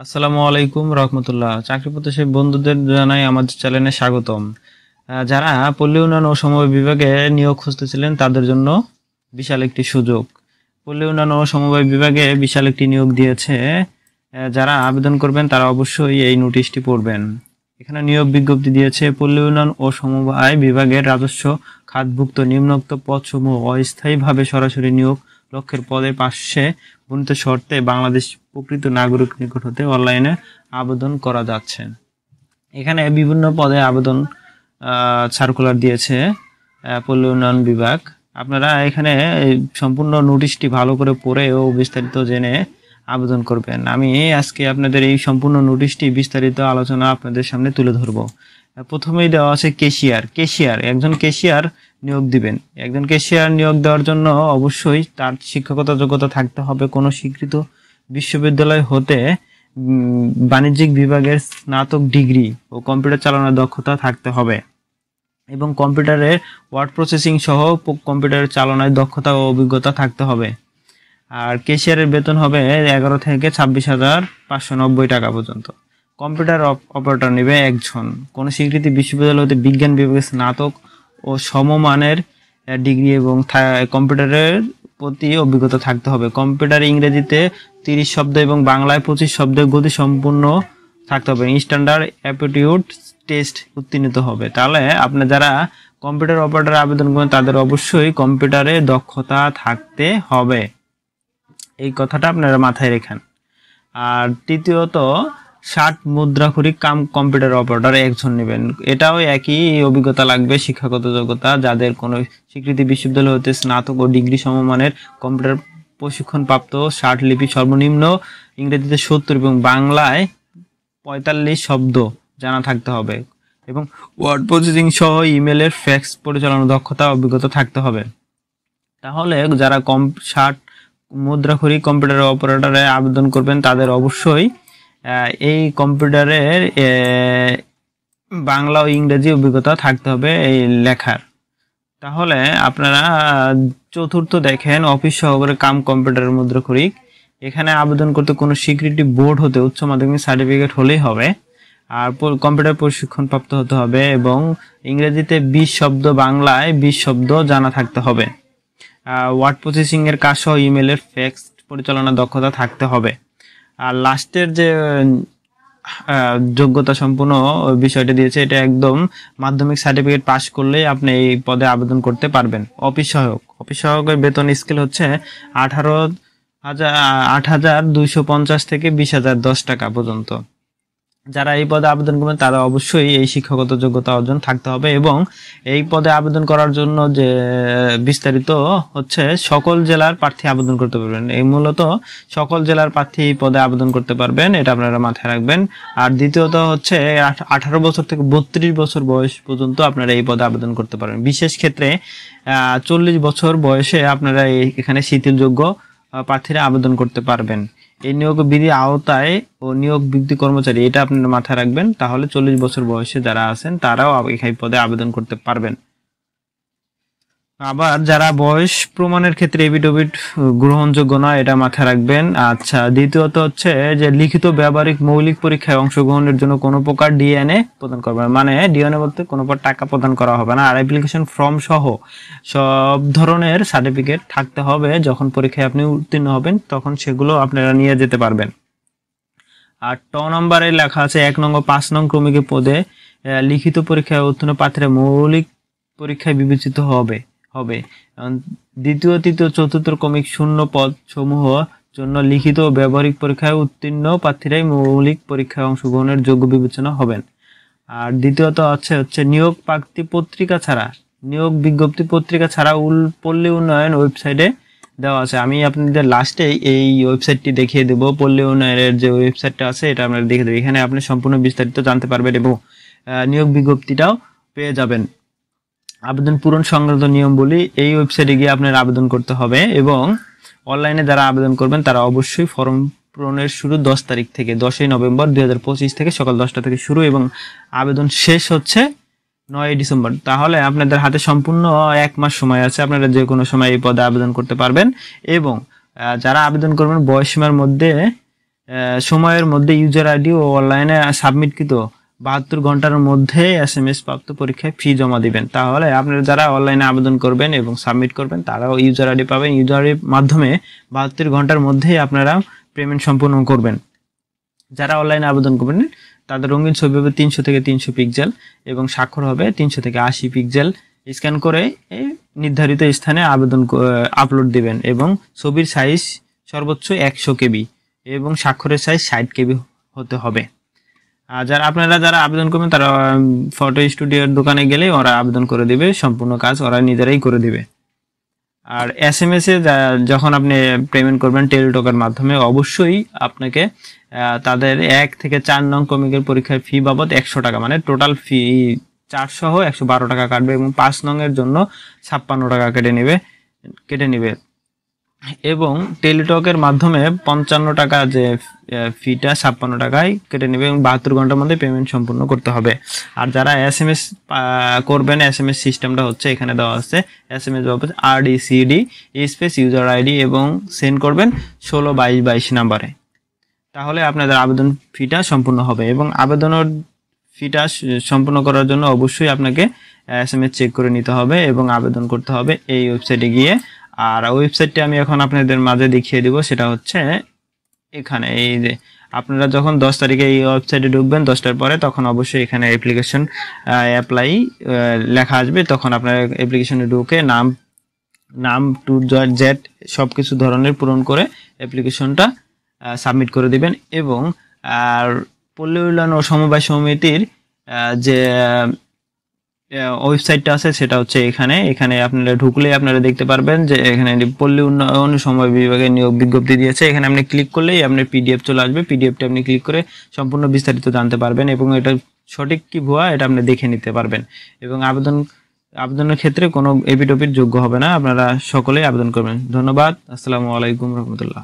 আসসালামু আলাইকুম রহমতুল্লাহ। চাকরি প্রত্যাশী বন্ধুদের জানাই আমাদের চ্যানেলে স্বাগতম। যারা পল্লী উন্নয়ন ও সমবায় বিভাগে নিয়োগ খুঁজতেছিলেন তাদের জন্য বিশাল একটি সুযোগ। পল্লী উন্নয়ন ও সমবায় বিভাগে বিশাল একটি নিয়োগ দিয়েছে। যারা আবেদন করবেন তারা অবশ্যই এই নোটিশটি পড়বেন। এখানে নিয়োগ বিজ্ঞপ্তি দিয়েছে পল্লী উন্নয়ন ও সমবায় বিভাগের রাজস্ব খাতভুক্ত নিম্নোক্ত পদসমূহ অস্থায়ীভাবে সরাসরি নিয়োগ লক্ষ্যের পদে পাশে বর্ণিত শর্তে বাংলাদেশ প্রকৃত নাগরিক নিকট হতে অনলাইনে আবেদন করা যাচ্ছে। এখানে বিভিন্ন পদে আবেদন সার্কুলার দিয়েছে পল্লী উন্নয়ন বিভাগ। আপনারা এখানে সম্পূর্ণ নোটিশটি ভালো করে পড়ে ও বিস্তারিত জেনে আবেদন করবেন। আমি আজকে আপনাদের এই সম্পূর্ণ নোটিশটি বিস্তারিত আলোচনা আপনাদের সামনে তুলে ধরব। প্রথমেই দেওয়া আছে কেশিয়ার একজন কেশিয়ার নিয়োগ দিবেন। একজন কেশিয়ার নিয়োগ দেওয়ার জন্য অবশ্যই তার শিক্ষাগত যোগ্যতা থাকতে হবে কোনো স্বীকৃত বিশ্ববিদ্যালয় হতে বাণিজ্যিক বিভাগের স্নাতক ডিগ্রি ও কম্পিউটার চালানোর দক্ষতা থাকতে হবে এবং কম্পিউটারের ওয়ার্ড প্রসেসিং সহ কম্পিউটার চালানোর দক্ষতা ও অভিজ্ঞতা থাকতে হবে। আর কেশিয়ারের বেতন হবে 11 থেকে 26,590 টাকা পর্যন্ত। কম্পিউটার অপারেটর নেবে একজন কোনো স্বীকৃতি বিশ্ববিদ্যালয় হতে বিজ্ঞান বিভাগে স্নাতক ও সমমানের ডিগ্রি এবং কম্পিউটারের প্রতি অভিজ্ঞতা থাকতে হবে। কম্পিউটার ইংরেজিতে 30 শব্দ এবং বাংলায় 25 শব্দের গতি সম্পূর্ণ থাকতে হবে। স্ট্যান্ডার্ড অ্যাপটিটিউড টেস্ট উত্তীর্ণ হবে। তাহলে আপনি যারা কম্পিউটার অপারেটর আবেদন করেন তাদের অবশ্যই কম্পিউটারে দক্ষতা থাকতে হবে, এই কথাটা আপনারা মাথায় রেখেন। আর তৃতীয়ত 60 মুদ্রাক্ষরিক কম্পিউটার অপারেটর একজন নেবেন। এটাও একই অভিজ্ঞতা লাগবে, শিক্ষাগত যোগ্যতা যাদের কোনো স্বীকৃতি বিশ্ববিদ্যালয় হতে স্নাতক ও ডিগ্রি সমমানের কম্পিউটার প্রশিক্ষণ প্রাপ্ত 60 লিপি সর্বনিম্ন ইংরেজিতে 70 এবং বাংলায় 45 শব্দ জানা থাকতে হবে এবং ওয়ার্ড প্রসেসিং সহ ইমেলের ফ্যাক্স পরিচালনার দক্ষতা অভিজ্ঞতা থাকতে হবে। তাহলে যারা 60 মুদ্রাক্ষরিক কম্পিউটার অপারেটরে আবেদন করবেন তাদের অবশ্যই এই কম্পিউটারের বাংলা ও ইংরেজি অভিজ্ঞতা থাকতে হবে এই লেখার। তাহলে আপনারা চতুর্থ দেখেন অফিস সহকারী কম্পিউটারের মুদ্রাক্ষরিক। এখানে আবেদন করতে কোনো স্বীকৃতি বোর্ড হতে উচ্চ মাধ্যমিক সার্টিফিকেট হলেই হবে। আর কম্পিউটার প্রশিক্ষণ প্রাপ্ত হতে হবে এবং ইংরেজিতে 20 শব্দ বাংলায় 20 শব্দ জানা থাকতে হবে। ওয়ার্ড প্রসেসিং এর কাজ সহ ইমেলের ফ্যাক্স পরিচালনা দক্ষতা থাকতে হবে। আর লাস্টের যে যোগ্যতা সম্পূর্ণ বিষয়টা দিয়েছে এটা একদম মাধ্যমিক সার্টিফিকেট পাস করলেই আপনি এই পদে আবেদন করতে পারবেন। অফিস সহায়কের বেতন স্কেল হচ্ছে 8,250 থেকে 20,010 টাকা পর্যন্ত। যারা এই পদে আবেদন করবেন তারা অবশ্যই এই শিক্ষাগত যোগ্যতা অর্জন থাকতে হবে এবং এই পদে আবেদন করার জন্য যে বিস্তারিত হচ্ছে সকল জেলার প্রার্থী আবেদন করতে পারবেন। এই মূলত সকল জেলার প্রার্থী এই পদে আবেদন করতে পারবেন, এটা আপনারা মাথায় রাখবেন। আর দ্বিতীয়ত হচ্ছে 18 বছর থেকে 32 বছর বয়স পর্যন্ত আপনারা এই পদে আবেদন করতে পারবেন। বিশেষ ক্ষেত্রে 40 বছর বয়সে আপনারা এখানে শিথিলযোগ্য প্রার্থীরা আবেদন করতে পারবেন। এই নিয়োগ বিধি আওতায় ও নিয়োগ বিজ্ঞপ্তি কর্মচারী এটা আপনারা মাথায় রাখবেন। তাহলে 40 বছর বয়সে যারা আছেন তারাও এই পদে আবেদন করতে পারবেন। আবার যারা বয়স প্রমাণের ক্ষেত্রে এফিডেভিট গ্রহণযোগ্য নয় এটা মাথায় রাখবেন। আচ্ছা, দ্বিতীয়ত হচ্ছে যে লিখিত ব্যবহারিক মৌলিক পরীক্ষায় অংশগ্রহণের জন্য কোনো প্রকার ডিএনএ প্রদান করবেন, মানে ডিএনএ বলতে কোনো প্রকার টাকা প্রদান করা হবে না। আর অ্যাপ্লিকেশন ফর্ম সহ সব ধরনের সার্টিফিকেট থাকতে হবে। যখন পরীক্ষায় আপনি উত্তীর্ণ হবেন তখন সেগুলো আপনারা নিয়ে যেতে পারবেন। আর নম্বরে লেখা আছে 1 নং ও 5 নং ক্রমিকের পদে লিখিত পরীক্ষায় উত্তীর্ণ প্রার্থীরা মৌলিক পরীক্ষায় বিবেচিত হবে। দ্বিতীয় তৃতীয় চতুর্থ ক্রমিক শূন্য পদ সমূহ জন্য লিখিত ও ব্যবহারিক পরীক্ষায় উত্তীর্ণ প্রার্থীরাই মৌলিক পরীক্ষায় অংশগ্রহণের যোগ্য বিবেচনা হবেন। আর দ্বিতীয়ত হচ্ছে নিয়োগ প্রাপ্তি পত্রিকা ছাড়া, নিয়োগ বিজ্ঞপ্তি পত্রিকা ছাড়া পল্লী উন্নয়ন ওয়েবসাইটে দেওয়া আছে। আমি আপনাদের লাস্টে এই ওয়েবসাইটটি দেখিয়ে দেবো। পল্লী উন্নয়নের যে ওয়েবসাইটটা আছে এটা আপনারা দেখে দেবেন। এখানে আপনি সম্পূর্ণ বিস্তারিত জানতে পারবেন এবং নিয়োগ বিজ্ঞপ্তিটাও পেয়ে যাবেন। আবেদন পূরণ সংক্রান্ত নিয়ম বলি, এই ওয়েবসাইটে গিয়ে আপনার আবেদন করতে হবে এবং অনলাইনে যারা আবেদন করবেন তারা অবশ্যই ফর্ম পূরণের শুরু 10 তারিখ থেকে 10ই নভেম্বর 2025 থেকে সকাল 10টা থেকে শুরু এবং আবেদন শেষ হচ্ছে 9ই ডিসেম্বর। তাহলে আপনাদের হাতে সম্পূর্ণ 1 মাস সময় আছে, আপনারা যে কোনো সময় এই পদে আবেদন করতে পারবেন। এবং যারা আবেদন করবেন বয়সসীমার মধ্যে সময়ের মধ্যে ইউজার আইডি ও অনলাইনে সাবমিটকৃত 72 ঘন্টার মধ্যে SMS প্রাপ্ত পরীক্ষায় ফি জমা দিবেন। তাহলে আপনারা যারা অনলাইনে আবেদন করবেন এবং সাবমিট করবেন তারাও ইউজার আইডি পাবেন। ইউজার আইডির মাধ্যমে 72 ঘন্টার মধ্যেই আপনারা পেমেন্ট সম্পূর্ণ করবেন। যারা অনলাইনে আবেদন করবেন তাদের রঙিন ছবি হবে 300 থেকে 300 পিক্সেল এবং স্বাক্ষর হবে 300 থেকে 80 পিক্সেল। স্ক্যান করে নির্ধারিত স্থানে আপলোড দিবেন এবং ছবির সাইজ সর্বোচ্চ 100 কেবি এবং স্বাক্ষরের সাইজ 60 কেবি হতে হবে। আর আপনারা যারা আবেদন করবেন তারা ফটো স্টুডিওর দোকানে গেলে ওরা আবেদন করে দিবে, সম্পূর্ণ কাজ ওরা নিজেরাই করে দিবে। আর SMS এ যখন আপনি পেমেন্ট করবেন টেলিটকের মাধ্যমে, অবশ্যই আপনাকে তাদের 1 থেকে 4 নং ক্রমিকের পরীক্ষার ফি বাবদ 100 টাকা, মানে টোটাল ফি 4 সহ 112 টাকা কাটবে এবং 5 নং এর জন্য 56 টাকা কেটে নেবে এবং টেলিটকের মাধ্যমে 55 টাকা যে ফিটা 56 টাকায় কেটে নেবে এবং 72 ঘন্টার মধ্যে পেমেন্ট সম্পূর্ণ করতে হবে। আর যারা SMS করবেন, SMS সিস্টেমটা হচ্ছে এখানে দেওয়া আছে, SMS RDCD space user ID এবং সেন্ড করবেন 162222 নাম্বারে। তাহলে আপনাদের আবেদন ফিটা সম্পূর্ণ হবে এবং আবেদনের ফিটা সম্পূর্ণ করার জন্য অবশ্যই আপনাকে SMS চেক করে নিতে হবে এবং আবেদন করতে হবে এই ওয়েবসাইটে গিয়ে। আর ওয়েবসাইটটি আমি এখন আপনাদের মাঝে দেখিয়ে দিব, সেটা হচ্ছে এখানে। এই যে আপনারা যখন 10 তারিখে এই ওয়েবসাইটে ঢুকবেন 10টার পরে, তখন অবশ্যই এখানে অ্যাপ্লিকেশন অ্যাপ্লাই লেখা আসবে। তখন আপনারা অ্যাপ্লিকেশনে ঢুকে নাম টু জেড সব কিছু ধরনের পূরণ করে অ্যাপ্লিকেশনটা সাবমিট করে দিবেন এবং আর পল্লী উন্নয়ন ও সমবায় সমিতির যে ওয়েবসাইটটা আছে সেটা হচ্ছে এখানে আপনারা ঢুকলে আপনারা দেখতে পারবেন যে এখানে পল্লী উন্নয়ন সমবায় বিভাগে নিয়োগ বিজ্ঞপ্তি দিয়েছে। এখানে আপনি ক্লিক করলেই আপনার PDF চলে আসবে। PDFটা আপনি ক্লিক করে সম্পূর্ণ বিস্তারিত জানতে পারবেন এবং এটা সঠিক কি ভুয়া এটা আপনি দেখে নিতে পারবেন এবং আবেদনের ক্ষেত্রে কোনো এপিট যোগ্য হবে না। আপনারা সকলেই আবেদন করবেন। ধন্যবাদ। আসসালামু আলাইকুম রহমতুল্লাহ।